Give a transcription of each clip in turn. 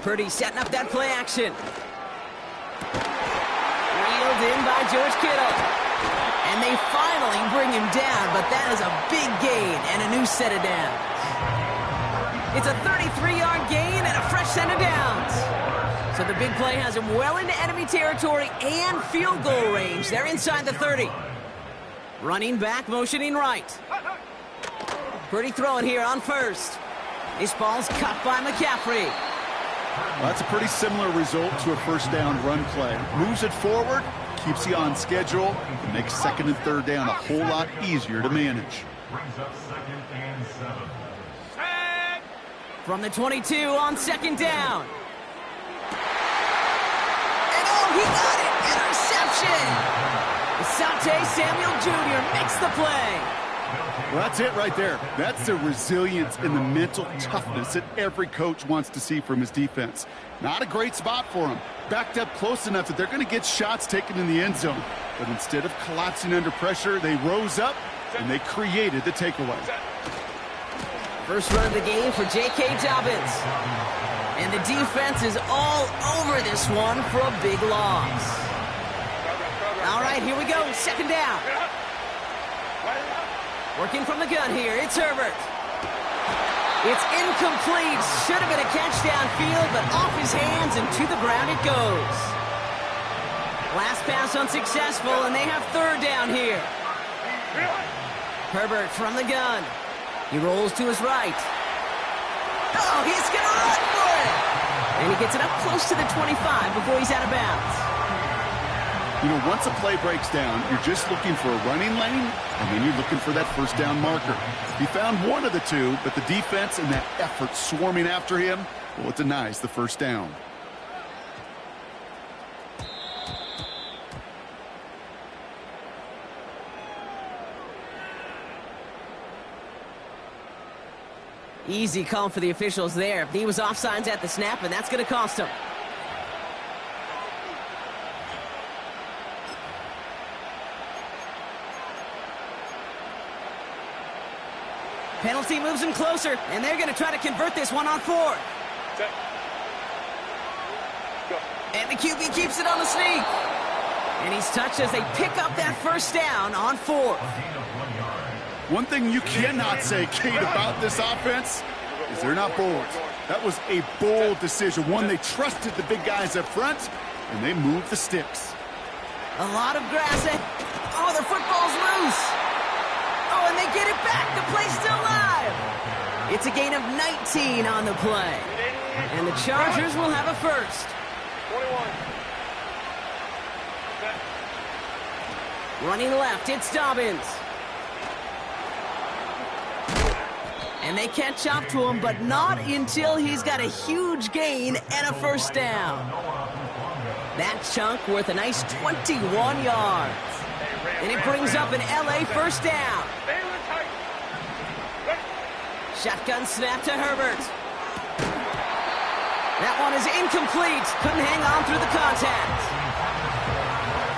Purdy setting up that play action. Reeled in by George Kittle. And they finally bring him down, but that is a big gain and a new set of downs. It's a 33-yard gain and a fresh set of downs. So the big play has him well into enemy territory and field goal range. They're inside the 30. Running back, motioning right. Purdy throwing here on first. This ball's cut by McCaffrey. Well, that's a pretty similar result to a first down run play. Moves it forward, keeps you on schedule, and makes second and third down a whole lot easier to manage. Brings up 2nd and 7. From the 22 on second down. And oh, he got it! Interception! Asante Samuel Jr. makes the play. Well, that's it right there. That's the resilience and the mental toughness that every coach wants to see from his defense. Not a great spot for him. Backed up close enough that they're going to get shots taken in the end zone. But instead of collapsing under pressure, they rose up and they created the takeaway. First run of the game for J.K. Dobbins. And the defense is all over this one for a big loss. All right, here we go. Second down. Working from the gun here, it's Herbert. It's incomplete. Should have been a catch downfield, but off his hands and to the ground it goes. Last pass unsuccessful, and they have third down here. Herbert from the gun. He rolls to his right. Oh, he's going to run for it! And he gets it up close to the 25 before he's out of bounds. You know, once a play breaks down, you're just looking for a running lane, and then you're looking for that first down marker. He found one of the two, but the defense and that effort swarming after him, well, it denies the first down. Easy call for the officials there. He was offsides at the snap, and that's going to cost him. Penalty moves him closer, and they're going to try to convert this one on fourth. And the QB keeps it on the sneak. And he's touched as they pick up that first down on fourth. One thing you cannot say, Kate, about this offense is they're not bold. That was a bold decision, one they trusted the big guys up front, and they moved the sticks. A lot of grass. Oh, the football's loose. Oh, and they get it back. The play's still live. It's a gain of 19 on the play. And the Chargers will have a first. 21. Running left, it's Dobbins. And they catch up to him, but not until he's got a huge gain and a first down. That chunk worth a nice 21 yards. And it brings up an LA first down. Shotgun snap to Herbert. That one is incomplete. Couldn't hang on through the contact.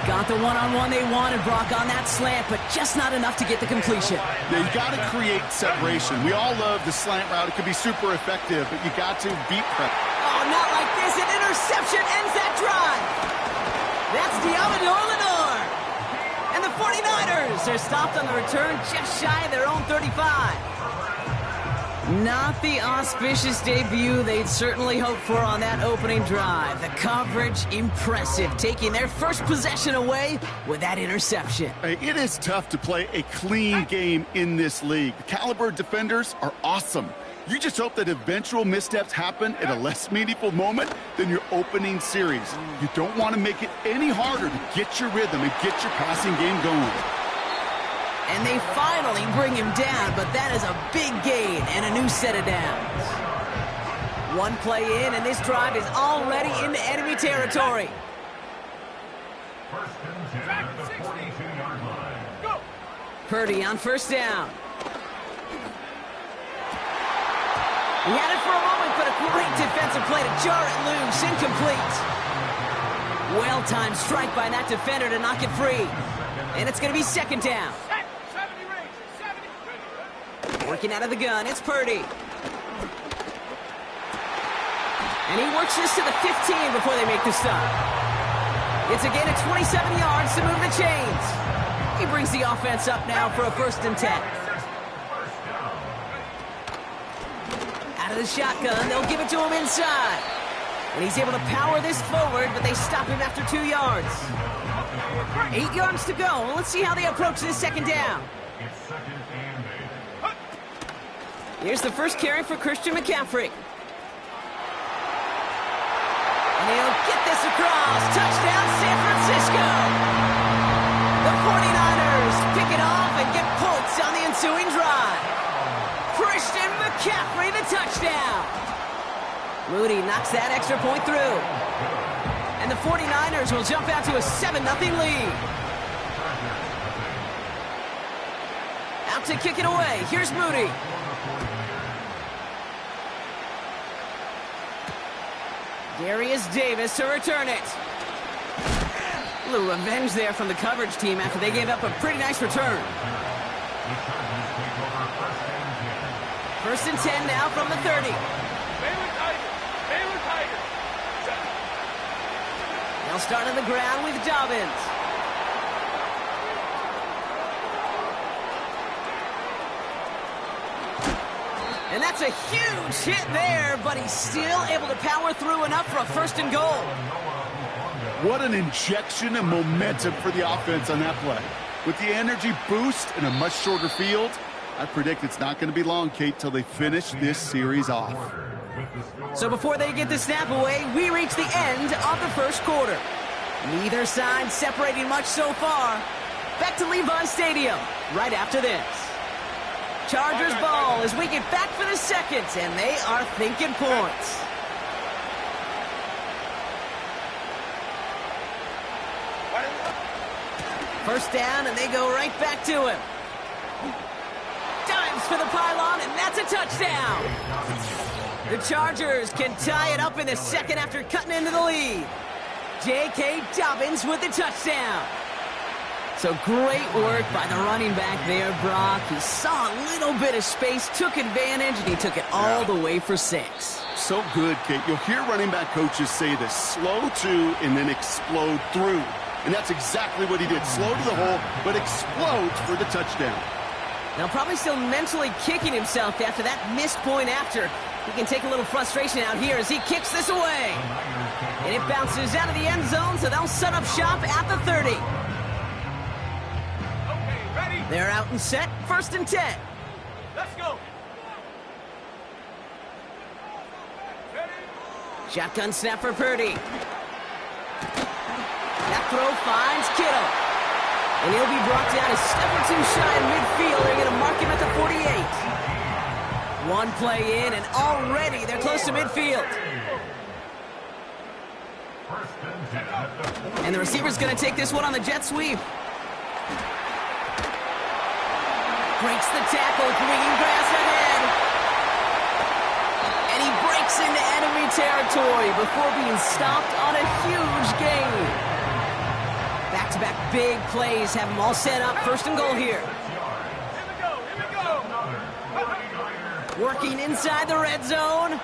Got the one-on-one they wanted, Brock, on that slant, but just not enough to get the completion. Yeah, you got to create separation. We all love the slant route. It could be super effective, but you got to beat pressure. Oh, not like this. An interception ends that drive. That's Diamador Lenore. And the 49ers are stopped on the return just shy of their own 35. Not the auspicious debut they'd certainly hoped for on that opening drive. The coverage, impressive, taking their first possession away with that interception. Hey, it is tough to play a clean game in this league. The caliber defenders are awesome. You just hope that eventual missteps happen at a less meaningful moment than your opening series. You don't want to make it any harder to get your rhythm and get your passing game going. And they finally bring him down, but that is a big gain and a new set of downs. One play in, and this drive is already into enemy territory. First and 10 at the 42-yard line. Purdy on first down. He had it for a moment, but a great defensive play to jar it loose. Incomplete. Well-timed strike by that defender to knock it free. And it's going to be second down. Working out of the gun, it's Purdy. And he works this to the 15 before they make the stop. It's a gain of 27 yards to move the chains. He brings the offense up now for a 1st and 10. Out of the shotgun, they'll give it to him inside. And he's able to power this forward, but they stop him after 2 yards. 8 yards to go. Well, let's see how they approach this 2nd down. Here's the first carry for Christian McCaffrey. And he'll get this across. Touchdown, San Francisco. The 49ers pick it off and get points on the ensuing drive. Christian McCaffrey, the touchdown. Moody knocks that extra point through. And the 49ers will jump out to a 7-0 lead. Out to kick it away. Here's Moody. Darius Davis to return it. A little revenge there from the coverage team after they gave up a pretty nice return. 1st and 10 now from the 30. They'll start on the ground with Dobbins. And that's a huge hit there, but he's still able to power through enough for a 1st and goal. What an injection of momentum for the offense on that play. With the energy boost in a much shorter field, I predict it's not going to be long, Kate, till they finish this series off. So before they get the snap away, we reach the end of the 1st quarter. Neither side separating much so far. Back to Levi Stadium right after this. Chargers ball as we get back for the 2nd, and they are thinking points. First down, and they go right back to him. Dives for the pylon, and that's a touchdown. The Chargers can tie it up in the 2nd after cutting into the lead. J.K. Dobbins with the touchdown. So great work by the running back there, Brock. He saw a little bit of space, took advantage, and he took it all the way for 6. So good, Kate. You'll hear running back coaches say this: slow to and then explode through. And that's exactly what he did. Slow to the hole, but explodes for the touchdown. Now probably still mentally kicking himself after that missed point after. He can take a little frustration out here as he kicks this away. And it bounces out of the end zone, so they'll set up shop at the 30. They're out and set, 1st and 10. Let's go. Shotgun snap for Purdy. That throw finds Kittle. And he'll be brought down a step or 2 shy in midfield. They're going to mark him at the 48. One play in, and already they're close to midfield. And the receiver's going to take this one on the jet sweep. Breaks the tackle, green grass ahead. And he breaks into enemy territory before being stopped on a huge gain. Back-to-back big plays have them all set up. 1st and goal here. Working inside the red zone.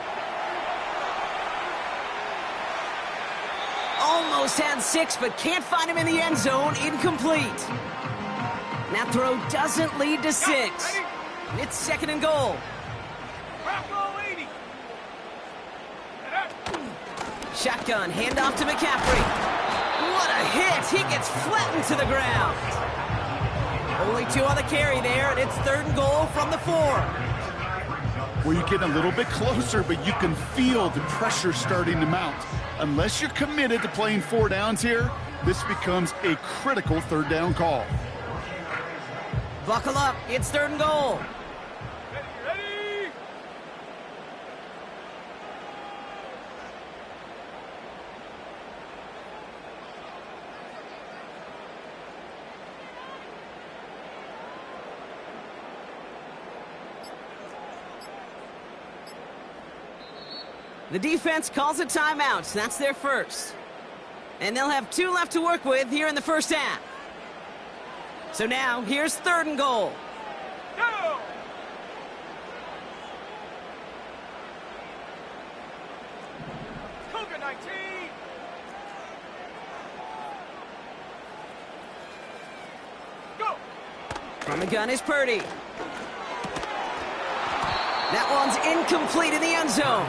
Almost had 6, but can't find him in the end zone. Incomplete. That throw doesn't lead to 6. It's 2nd and goal. Shotgun, handoff to McCaffrey. What a hit! He gets flattened to the ground. Only 2 on the carry there, and it's 3rd and goal from the 4. Well, you get a little bit closer, but you can feel the pressure starting to mount. Unless you're committed to playing 4 downs here, this becomes a critical 3rd down call. Buckle up, it's 3rd and goal. Ready. The defense calls a timeout. That's their first. And they'll have 2 left to work with here in the 1st half. So now, here's 3rd and goal. Go! From the gun is Purdy. That one's incomplete in the end zone.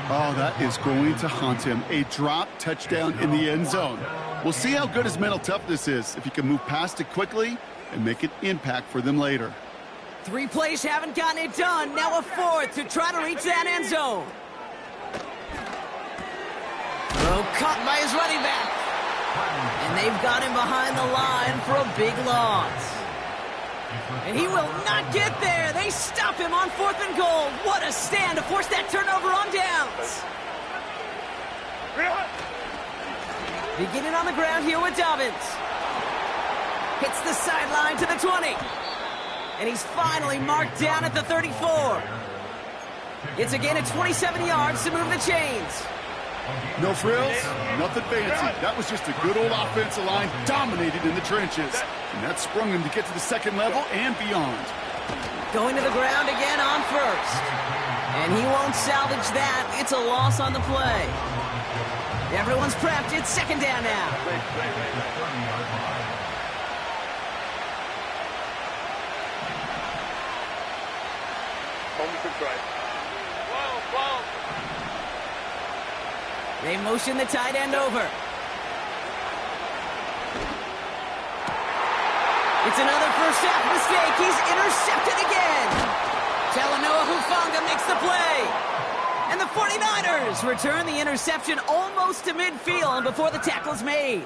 Oh, that is going to haunt him. A drop touchdown in the end zone. We'll see how good his mental toughness is, if he can move past it quickly and make an impact for them later. 3 plays haven't gotten it done. Now a 4th to try to reach that end zone. Throw caught by his running back. And they've got him behind the line for a big loss. And he will not get there. They stop him on 4th and goal. What a stand to force that turnover on downs. Beginning on the ground here with Dobbins. Hits the sideline to the 20. And he's finally marked down at the 34. It's again at 27 yards to move the chains. No frills, nothing fancy. That was just a good old offensive line dominated in the trenches. And that sprung him to get to the second level and beyond. Going to the ground again on 1st. And he won't salvage that. It's a loss on the play. Everyone's prepped. It's 2nd down now. They motion the tight end over. It's another first half mistake. He's intercepted again. Talanoa Hufanga makes the play. And the 49ers return the interception almost to midfield before the tackle is made.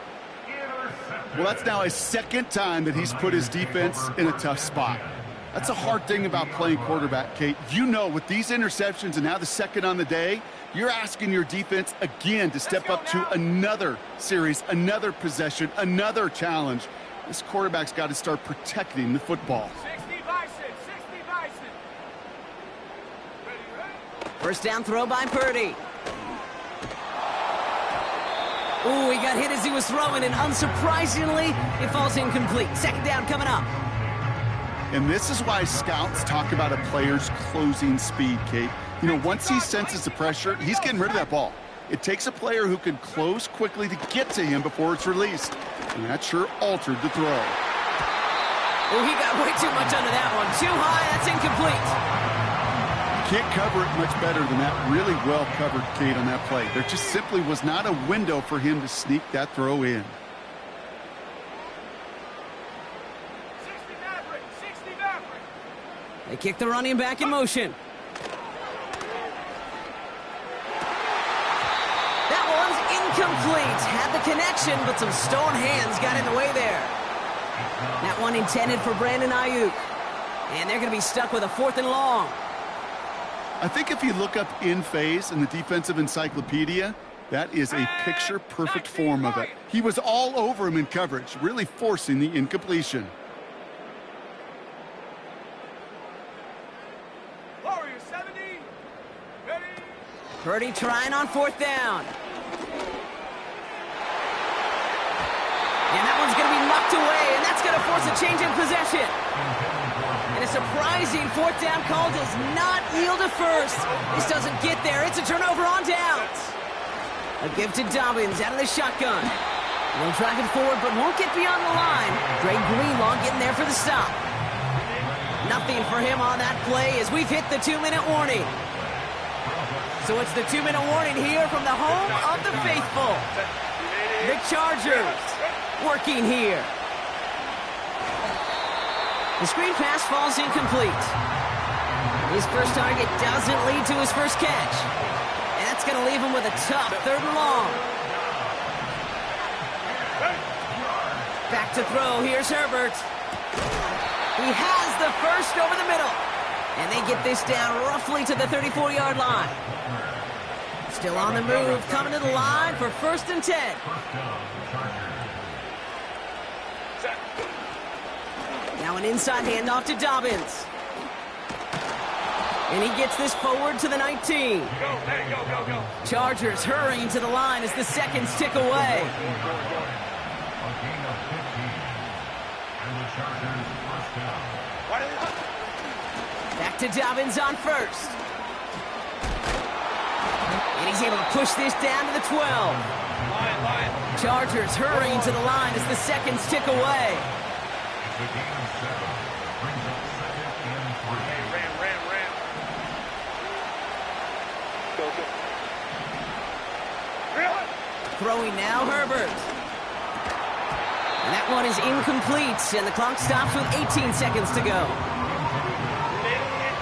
Well, that's now his 2nd time that he's put his defense in a tough spot. That's a hard thing about playing quarterback, Kate. You know, with these interceptions and now the 2nd on the day, you're asking your defense again to step up to another series, another possession, another challenge. This quarterback's got to start protecting the football. 60 Bison, 60 Bison. First down throw by Purdy. Ooh, he got hit as he was throwing, and unsurprisingly, it falls incomplete. 2nd down coming up. And this is why scouts talk about a player's closing speed, Kate. You know, once he senses the pressure, he's getting rid of that ball. It takes a player who can close quickly to get to him before it's released. And that sure altered the throw. Oh, he got way too much under that one. Too high, that's incomplete. You can't cover it much better than that. Really well covered, Kate, on that play. There just simply was not a window for him to sneak that throw in. 60 Maverick, 60 Maverick. They kick the running back in motion. That one's incomplete. Had the connection, but some stone hands got in the way there. That one intended for Brandon Ayuk. And they're going to be stuck with a 4th and long. I think if you look up in phase in the defensive encyclopedia, that is a picture-perfect form of it. He was all over him in coverage, really forcing the incompletion. Warrior 70. Ready. Purdy trying on 4th down. And that one's going to be knocked away, and that's going to force a change in possession. And a surprising 4th down call does not yield a first. This doesn't get there. It's a turnover on downs. A give to Dobbins out of the shotgun. They'll drive it forward, but won't get beyond the line. Greg Greenlaw getting there for the stop. Nothing for him on that play as we've hit the 2-minute warning. So it's the 2-minute warning here from the home of the faithful. The Chargers working here. The screen pass falls incomplete. His first target doesn't lead to his first catch. And that's going to leave him with a tough 3rd and long. Back to throw. Here's Herbert. He has the first over the middle. And they get this down roughly to the 34-yard line. Still on the move, coming to the line for 1st and 10. Now an inside handoff to Dobbins. And he gets this forward to the 19. Go. Chargers hurrying to the line as the seconds tick away. A gain of 15. And the Chargers first down. Back to Dobbins on 1st. And he's able to push this down to the 12. Line. Chargers hurrying to the line as the seconds tick away. The gain of 7 brings up 2nd and 3. Ram. Go. Really? Throwing now, Herbert. And that one is incomplete, and the clock stops with 18 seconds to go.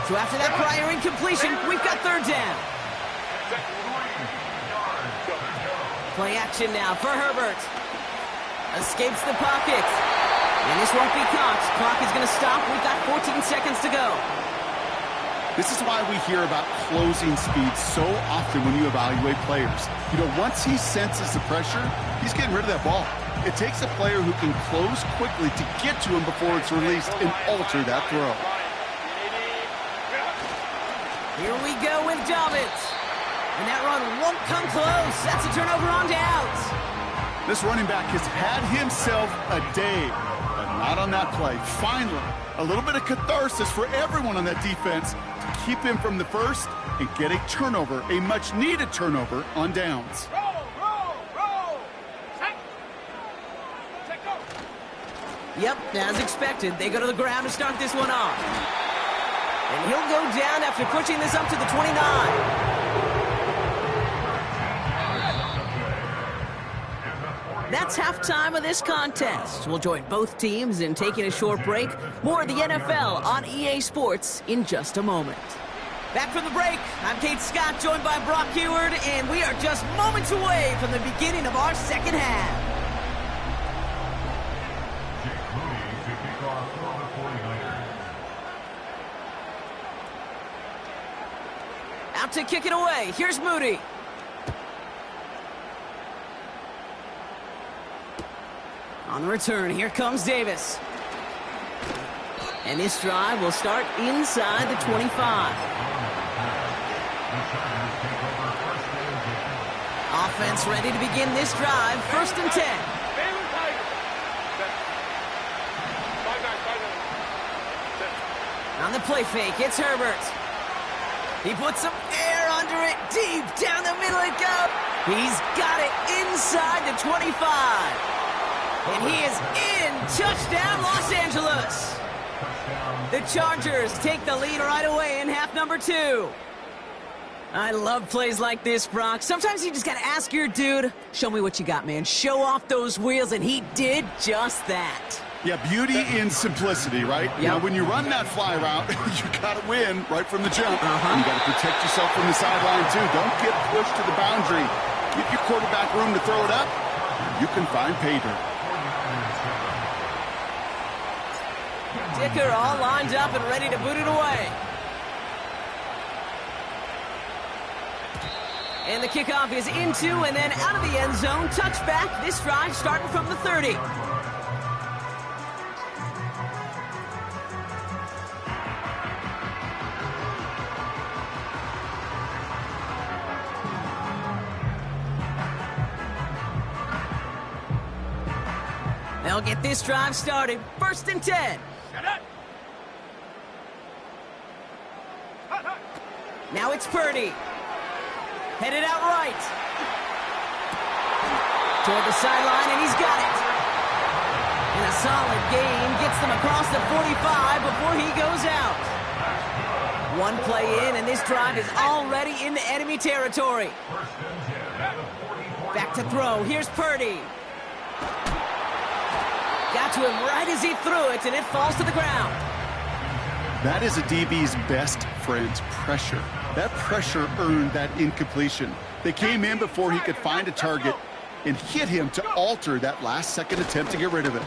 So after that prior incompletion, we've got 3rd down. Play action now for Herbert. Escapes the pocket. And this won't be caught. Clock is going to stop. We've got 14 seconds to go. This is why we hear about closing speed so often when you evaluate players. You know, once he senses the pressure, he's getting rid of that ball. It takes a player who can close quickly to get to him before it's released and alter that throw. Here we go with Dobbins. And that run won't come close. That's a turnover on downs. This running back has had himself a day, but not on that play. Finally, a little bit of catharsis for everyone on that defense to keep him from the first and get a turnover, a much-needed turnover on downs. Roll. Take go. Yep, as expected, they go to the ground to start this one off. And he'll go down after pushing this up to the 29. That's halftime of this contest. We'll join both teams in taking a short break. More of the NFL on EA Sports in just a moment. Back from the break, I'm Kate Scott, joined by Brock Heward, and we are just moments away from the beginning of our second half. Jake Moody to kick off for the 49ers. Out to kick it away. Here's Moody. On the return, here comes Davis. And this drive will start inside the 25. Offense ready to begin this drive. 1st and 10. On the play fake, it's Herbert. He puts some air under it. Deep down the middle it goes. He's got it inside the 25. And he is in. Touchdown, Los Angeles. The Chargers take the lead right away in half number 2. I love plays like this, Brock. Sometimes you just got to ask your dude, show me what you got, man. Show off those wheels, and he did just that. Yeah, beauty in simplicity, right? Yep. Now, when you run that fly route, you got to win right from the jump. You got to protect yourself from the sideline, too. Don't get pushed to the boundary. Give your quarterback room to throw it up. You can find pay dirt. Dicker all lined up and ready to boot it away. And the kickoff is into and then out of the end zone. Touchback. This drive starting from the 30. They'll get this drive started. 1st and 10. Now it's Purdy. Headed out right. Toward the sideline, and he's got it. And a solid gain gets them across the 45 before he goes out. One play in, and this drive is already into enemy territory. Back to throw. Here's Purdy. Got to him right as he threw it, and it falls to the ground. That is a DB's best friend, pressure. That pressure earned that incompletion. They came in before he could find a target and hit him to alter that last-second attempt to get rid of it.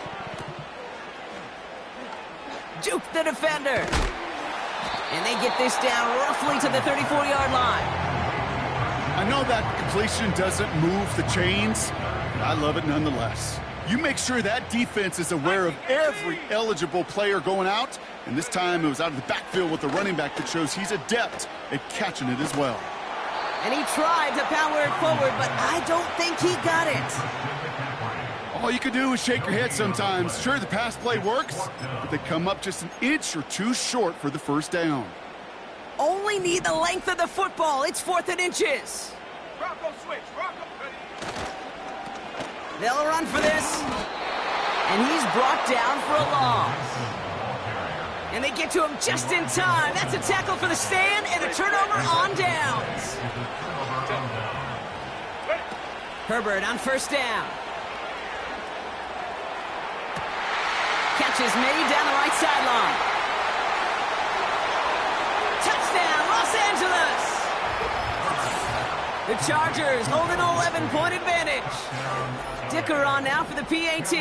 Juke the defender. And they get this down roughly to the 34-yard line. I know that completion doesn't move the chains, but I love it nonetheless. You make sure that defense is aware of every eligible player going out, and this time it was out of the backfield with the running back that shows he's adept at catching it as well. And he tried to power it forward, but I don't think he got it. All you can do is shake your head sometimes. Sure, the pass play works, but they come up just an inch or two short for the 1st down. Only need the length of the football. It's 4th and inches. Rocco switch. Rocco. Ready. They'll run for this. And he's brought down for a loss. And they get to him just in time. That's a tackle for the stand and a turnover on downs. Herbert on first down. Catch is made down the right sideline. Touchdown, Los Angeles! The Chargers hold an 11-point advantage. Dicker on now for the PAT.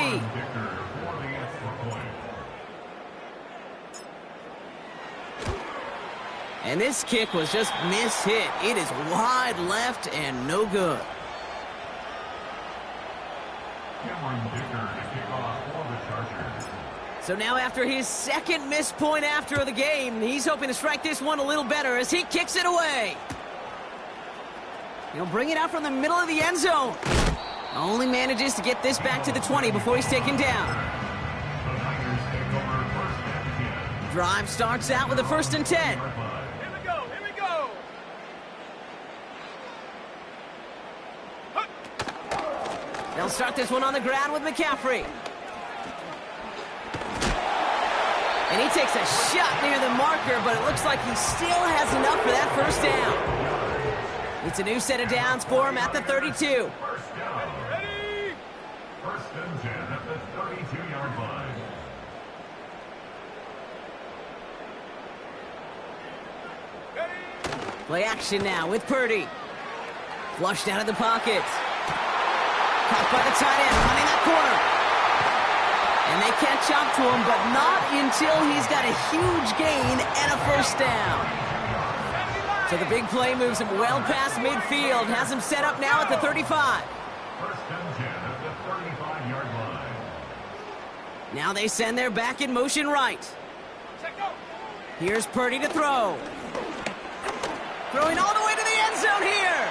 And this kick was just mishit. It is wide left and no good. So now after his second missed point after the game, he's hoping to strike this one a little better as he kicks it away. He'll bring it out from the middle of the end zone. Only manages to get this back to the 20 before he's taken down. Drive starts out with a 1st and 10. Here we go, here we go. They'll start this one on the ground with McCaffrey. And he takes a shot near the marker, but it looks like he still has enough for that 1st down. It's a new set of downs for him at the 32. First down. Ready? 1st and 10 at the 32-yard line. Ready? Play action now with Purdy. Flushed out of the pocket. Caught by the tight end, running that corner. And they can't jump to him, but not until he's got a huge gain and a 1st down. So the big play moves him well past midfield, has him set up now at the 35. 1st and 10 at the 35-yard line. Now they send their back in motion right. Check go. Here's Purdy to throw. Throwing all the way to the end zone here.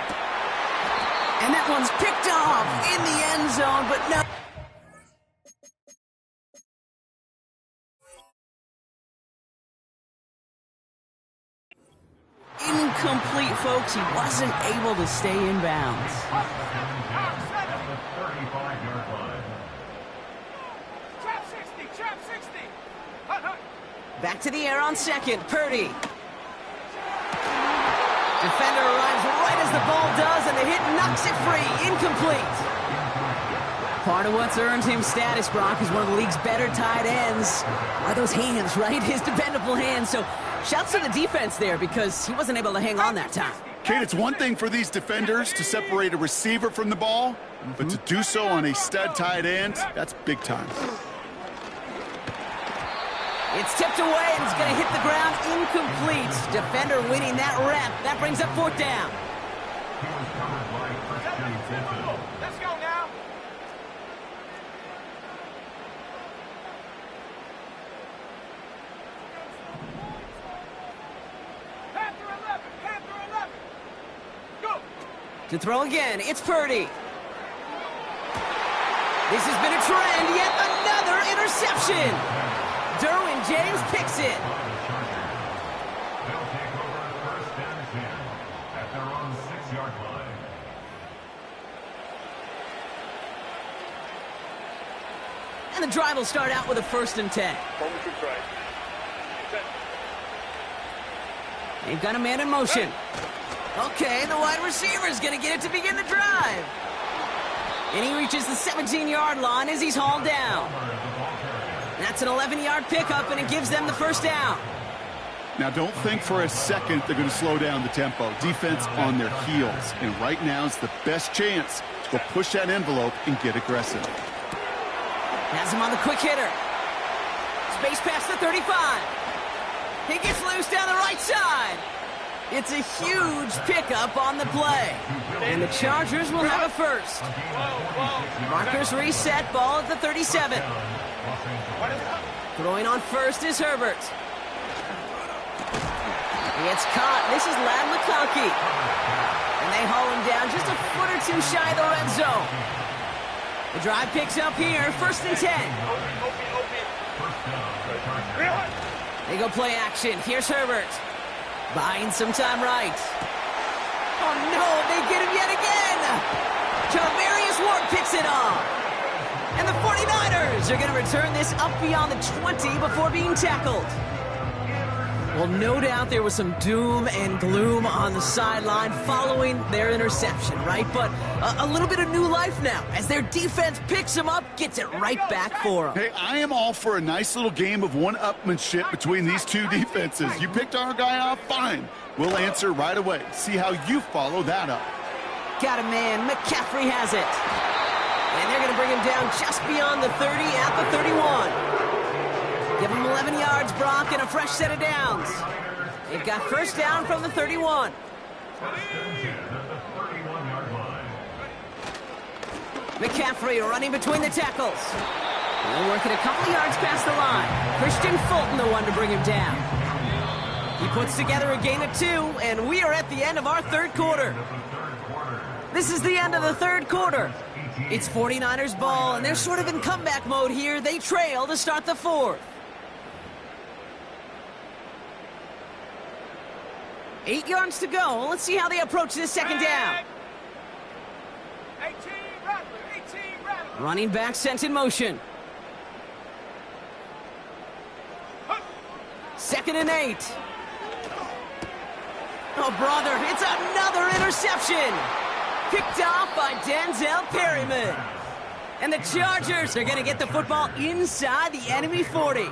And that one's picked off in the end zone, but no. Incomplete, folks. He wasn't able to stay in bounds. At the 35-yard line. Trap 60, trap 60. Hut, hut. Back to the air on 2nd. Purdy. Defender arrives right as the ball does, and the hit knocks it free. Incomplete. Part of what's earned him status, Brock, is one of the league's better tight ends. Are those hands, right? His dependable hands. So shouts to the defense there because he wasn't able to hang on that time. Kate, it's one thing for these defenders to separate a receiver from the ball, but to do so on a stud tight end, that's big time. It's tipped away, and it's going to hit the ground incomplete. Defender winning that rep. That brings up 4th down. He was covered by Christian Fulton. Let's go now. Panther 11, Panther 11. Go. To throw again, it's Purdy. This has been a trend, yet another interception. Derwin James picks it. They'll take over 1st and 10 at their own 6-yard line. And the drive will start out with a 1st and 10. Forward troops right. They've got a man in motion. Okay, the wide receiver's going to get it to begin the drive. And he reaches the 17-yard line as he's hauled down. That's an 11-yard pickup, and it gives them the 1st down. Now, don't think for a second they're going to slow down the tempo. Defense on their heels. And right now is the best chance to go push that envelope and get aggressive. Has him on the quick hitter. Space past the 35. He gets loose down the right side. It's a huge pickup on the play. And the Chargers will have a 1st. Markers reset, ball at the 37. Throwing on 1st is Herbert. It's caught. This is Ladd McConkey. And they haul him down just a foot or two shy of the red zone. The drive picks up here, 1st and 10. They go play action. Here's Herbert. Buying some time right. Oh no, they get him yet again. Javarius Ward picks it off. And the 49ers are going to return this up beyond the 20 before being tackled. Well, no doubt there was some doom and gloom on the sideline following their interception, right? But a little bit of new life now as their defense picks them up, gets it right back for them. Hey, I am all for a nice little game of one-upmanship between these two defenses. You picked our guy off, fine. We'll answer right away. See how you follow that up. Got a man. McCaffrey has it. And they're going to bring him down just beyond the 30 at the 31. Give him 11 yards, Brock, and a fresh set of downs. They've got first down from the 31. McCaffrey running between the tackles. They're working a couple of yards past the line. Christian Fulton, the one to bring him down. He puts together a gain of 2, and we are at the end of our third quarter. This is the end of the third quarter. It's 49ers ball, and they're sort of in comeback mode here. They trail to start the fourth. 8 yards to go. Let's see how they approach this second down. 18 Rattler, 18 Rattler. Running back sent in motion. 2nd and 8. Oh, brother, it's another interception. Picked off by Denzel Perryman. And the Chargers are going to get the football inside the enemy 40.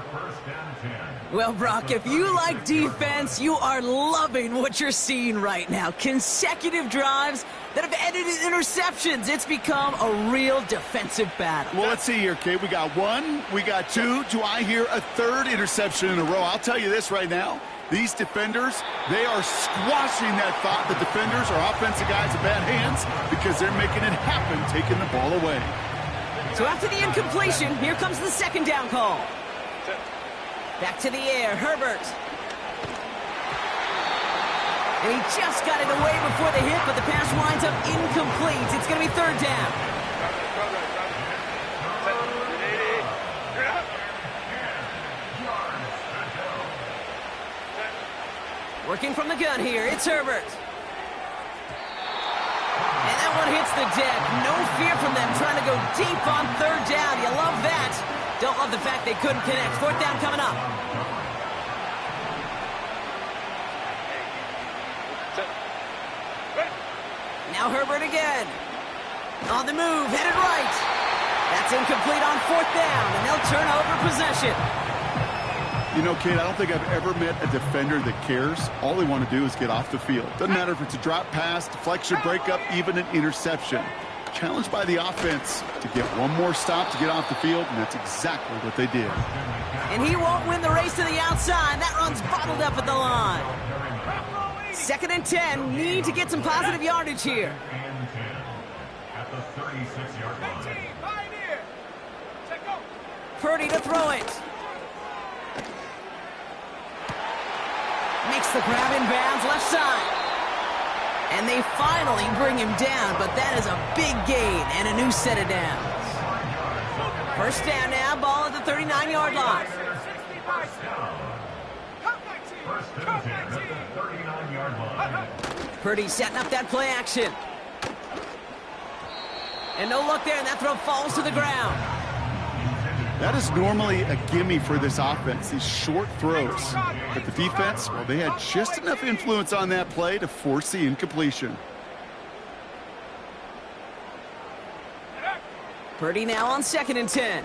Well, Brock, if you like defense, you are loving what you're seeing right now. Consecutive drives that have ended in interceptions. It's become a real defensive battle. Well, let's see here, Kate. We got 1, we got 2. Do I hear a 3rd interception in a row? I'll tell you this right now. These defenders, they are squashing that thought that defenders are offensive guys in bad hands because they're making it happen, taking the ball away. So after the incompletion, here comes the second down call. Back to the air, Herbert. And he just got it away before the hit, but the pass winds up incomplete. It's going to be third down. Working from the gun here, it's Herbert. And that one hits the deck. No fear from them trying to go deep on third down. You love that. Don't love the fact they couldn't connect. Fourth down coming up. Now Herbert again. On the move, headed right. That's incomplete on fourth down, and they'll turn over possession. You know, Kate, I don't think I've ever met a defender that cares. All they want to do is get off the field. Doesn't matter if it's a drop pass, deflection, breakup, even an interception. Challenged by the offense to get one more stop to get off the field, and that's exactly what they did. And he won't win the race to the outside. That run's bottled up at the line. 2nd and 10. Need to get some positive yardage here. At the 36-yard line. Purdy to throw it. Makes the grab in bounds, left side. And they finally bring him down, but that is a big gain and a new set of downs. First down now, ball at the 39-yard line. Purdy setting up that play action. And no look there, and that throw falls to the ground. That is normally a gimme for this offense, these short throws. But the defense, well, they had just enough influence on that play to force the incompletion. Purdy now on 2nd and 10.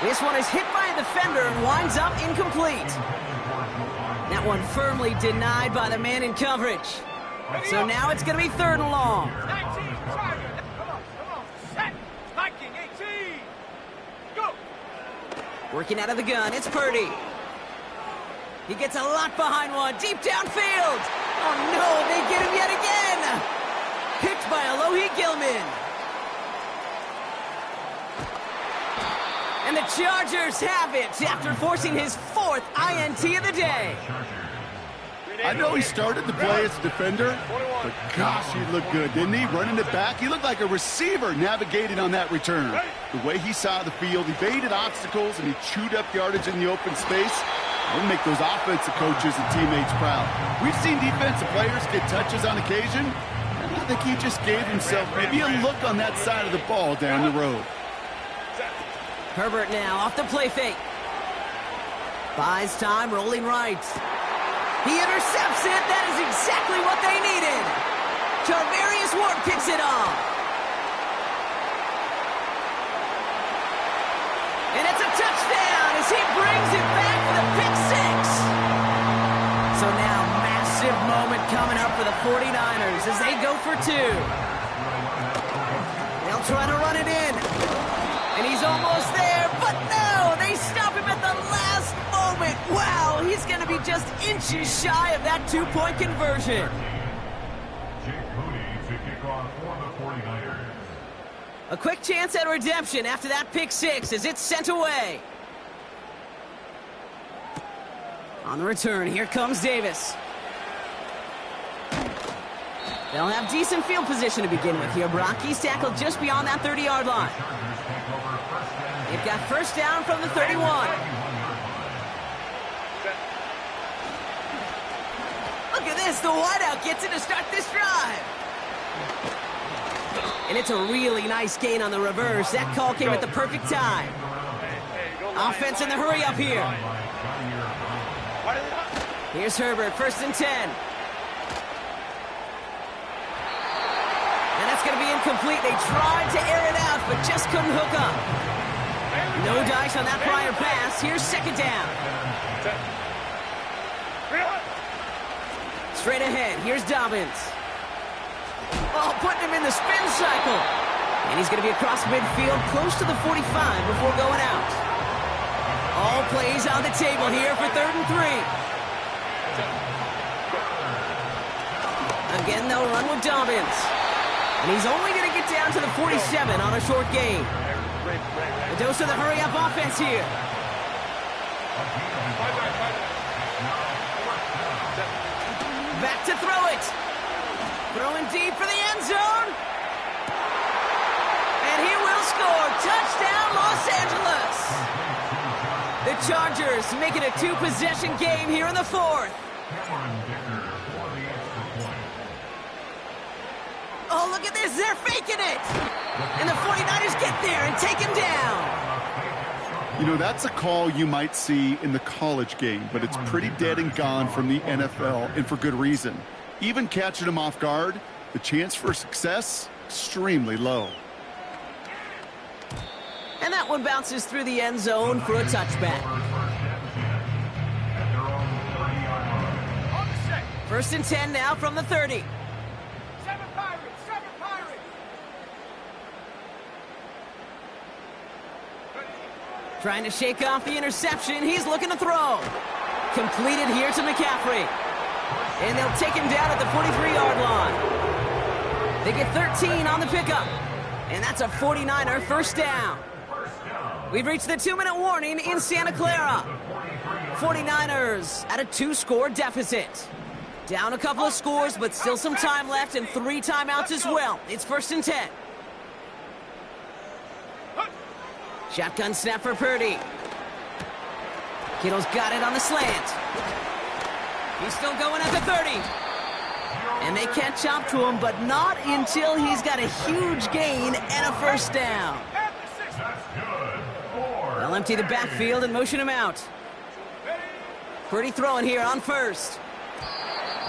This one is hit by a defender and winds up incomplete. That one firmly denied by the man in coverage. So now it's going to be 3rd and long. Working out of the gun, it's Purdy. He gets a lot behind one, deep downfield. Oh no, they get him yet again. Picked by Alohi Gilman. And the Chargers have it after forcing his 4th INT of the day. I know he started the play as a defender, but gosh, he looked good, didn't he? Running it back, he looked like a receiver navigating on that return. The way he saw the field, he baited obstacles, and he chewed up yardage in the open space. It'll make those offensive coaches and teammates proud. We've seen defensive players get touches on occasion, and I think he just gave himself maybe a look on that side of the ball down the road. Herbert now off the play fake. Buys time, rolling right. He intercepts it. That is exactly what they needed. Charvarius Ward picks it off. And it's a touchdown as he brings it back for the pick six. So now, massive moment coming up for the 49ers as they go for two. They'll try to run it in. And he's almost there, but no! They stop him at the last moment. Wow, he's going to be just inches shy of that two-point conversion. Jake Moody to kick off for the 49ers. A quick chance at redemption after that pick six as it's sent away. On the return, here comes Davis. They'll have decent field position to begin with here. Brock, he's tackled just beyond that 30-yard line. They've got first down from the 31. Look at this, the wideout gets it to start this drive. And it's a really nice gain on the reverse. That call came at the perfect time. Offense in the hurry up here. Here's Herbert, first and 10. And that's going to be incomplete. They tried to air it out, but just couldn't hook up. No dice on that prior pass. Here's second down. Straight ahead, here's Dobbins. Oh, putting him in the spin cycle. And he's going to be across midfield, close to the 45 before going out. All plays on the table here for 3rd and 3. Again, they'll run with Dobbins. And he's only going to get down to the 47 on a short gain. A dose of the hurry-up offense here. Back to throw it. Throwing deep for the end zone. And he will score. Touchdown, Los Angeles. The Chargers make it a two-possession game here in the 4th. Oh, look at this. They're faking it. And the 49ers get there and take him down. You know, that's a call you might see in the college game, but it's pretty dead and gone from the NFL, and for good reason. Even catching him off guard, the chance for success, extremely low. And that one bounces through the end zone for a touchback. First and 10 now from the 30. Seven Pirates, seven Pirates. Trying to shake off the interception. He's looking to throw. Completed here to McCaffrey. And they'll take him down at the 43-yard line. They get 13 on the pickup. And that's a 49er first down. We've reached the 2-minute warning in Santa Clara. 49ers at a 2-score deficit. Down a couple of scores, but still some time left and 3 timeouts as well. It's first and 10. Shotgun snap for Purdy. Kittle's got it on the slant. He's still going at the 30. And they catch up to him, but not until he's got a huge gain and a first down. They'll empty the backfield and motion him out. Purdy throwing here on first.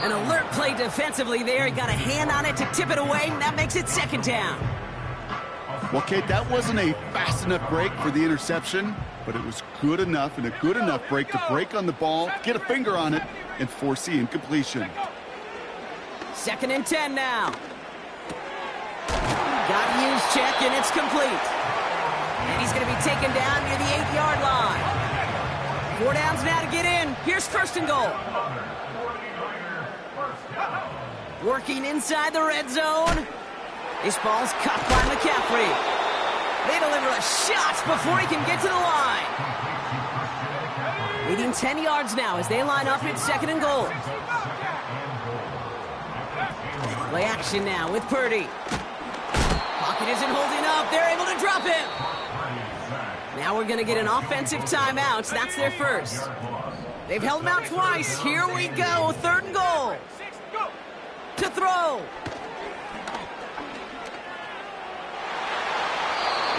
An alert play defensively there. He got a hand on it to tip it away, and that makes it second down. Well, Kate, that wasn't a fast enough break for the interception, but it was good enough and a good enough break to break on the ball, get a finger on it, and force the incompletion. Second and 10 now. Got to use check, and it's complete. And he's going to be taken down near the 8-yard line. 4 downs now to get in. Here's first and goal. Working inside the red zone. This ball's cut by McCaffrey. They deliver a shot before he can get to the line. Leading 10 yards now as they line up at second and goal. Play action now with Purdy. Pocket isn't holding up. They're able to drop him. Now we're going to get an offensive timeout. That's their first. They've held him out twice. Here we go. Third and goal. To throw.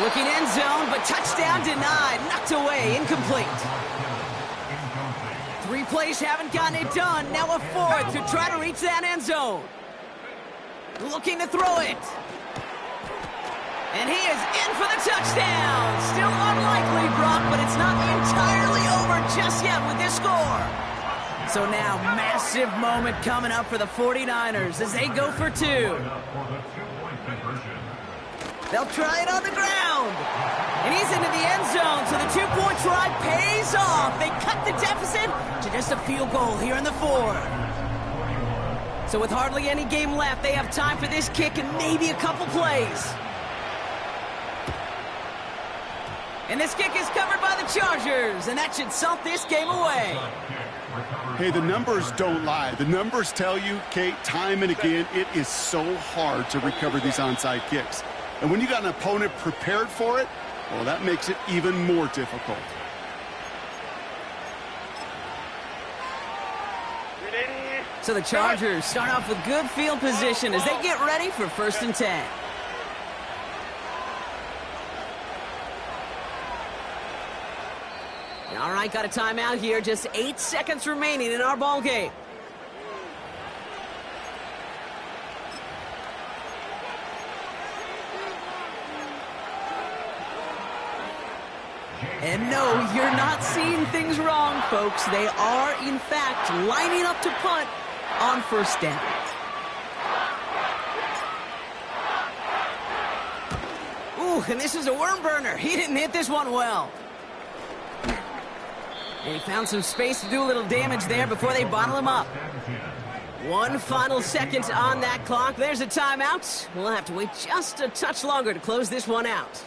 Looking end zone, but touchdown denied. Knocked away, incomplete. 3 plays haven't gotten it done. Now a 4th to try to reach that end zone. Looking to throw it. And he is in for the touchdown. Still unlikely, Brock, but it's not entirely over just yet with this score. So now, massive moment coming up for the 49ers as they go for 2. They'll try it on the ground. And he's into the end zone, so the 2-point try pays off. They cut the deficit to just a field goal here in the 4th. So with hardly any game left, they have time for this kick and maybe a couple plays. And this kick is covered by the Chargers, and that should salt this game away. Hey, the numbers don't lie. The numbers tell you, Kate, time and again, it is so hard to recover these onside kicks. And when you got an opponent prepared for it, well, that makes it even more difficult. So the Chargers start off with good field position as they get ready for 1st and 10. All right, got a timeout here. Just 8 seconds remaining in our ball game. And no, you're not seeing things wrong, folks. They are, in fact, lining up to punt on 1st down. Ooh, and this is a worm burner. He didn't hit this one well. And he found some space to do a little damage there before they bottle him up. 1 final second on that clock. There's a timeout. We'll have to wait just a touch longer to close this one out.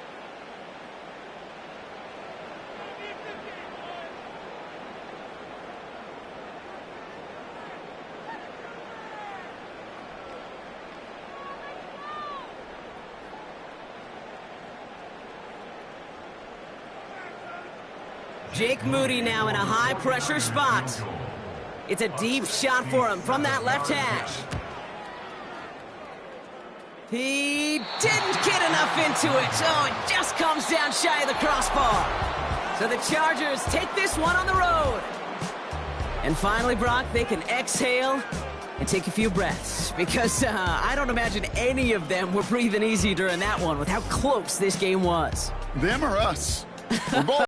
Jake Moody now in a high-pressure spot. It's a deep shot for him from that left hash. He didn't get enough into it. Oh, it just comes down shy of the crossbar. So the Chargers take this one on the road. And finally, Brock, they can exhale and take a few breaths. Because I don't imagine any of them were breathing easy during that one with how close this game was. Them or us? We're both